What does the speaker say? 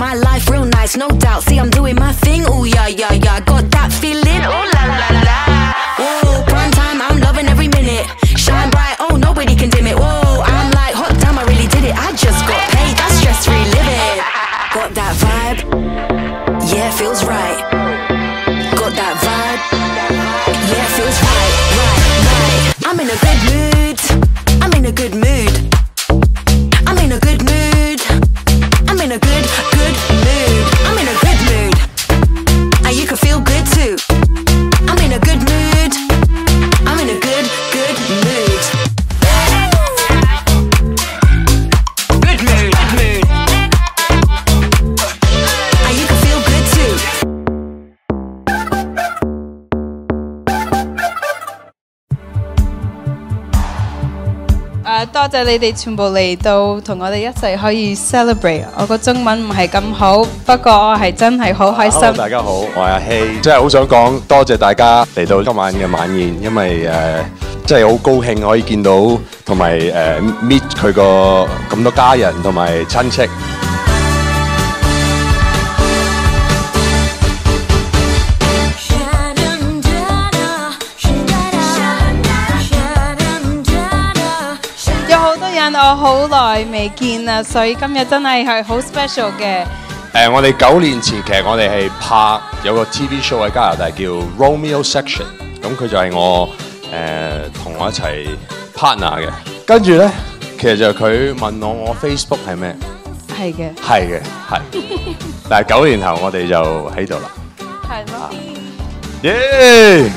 my life real nice, no doubt. See, I'm doing my thing, ooh yeah, yeah, yeah. Got that feeling, ooh la la la. Whoa, prime time, I'm loving every minute. Shine bright, oh nobody can dim it. Whoa, I'm like hot damn, I really did it. I just got paid, that's stress-free living. Got that vibe, yeah, feels right. Got that vibe, yeah, feels right, right. I'm in a good mood, I'm in a good mood. I'm in a good mood, I'm in a good mood. I'm in a good mood, and you can feel good too. I'm in a good mood, I'm in a good mood. Good mood, and you can feel good too. 多謝你哋全部嚟到同我哋一齊可以 celebrate。我個中文唔係咁好，不過我係真係好開心。Hello， 大家好，我係阿希，真係好想講多謝大家嚟到今晚嘅晚宴，因為真係好高興可以見到同埋meet 佢個咁多家人同埋親戚。我好耐未見啦，所以今日真係好 special 嘅。我哋9年前其實我哋係拍有個 TV show 喺加拿大叫 Romeo Section， 咁佢就係我同我一齊 partner 嘅。跟住咧，其實就佢問我 Facebook 係咩？係嘅，係嘅，係。但係9年後我哋就喺度啦。係咯。耶！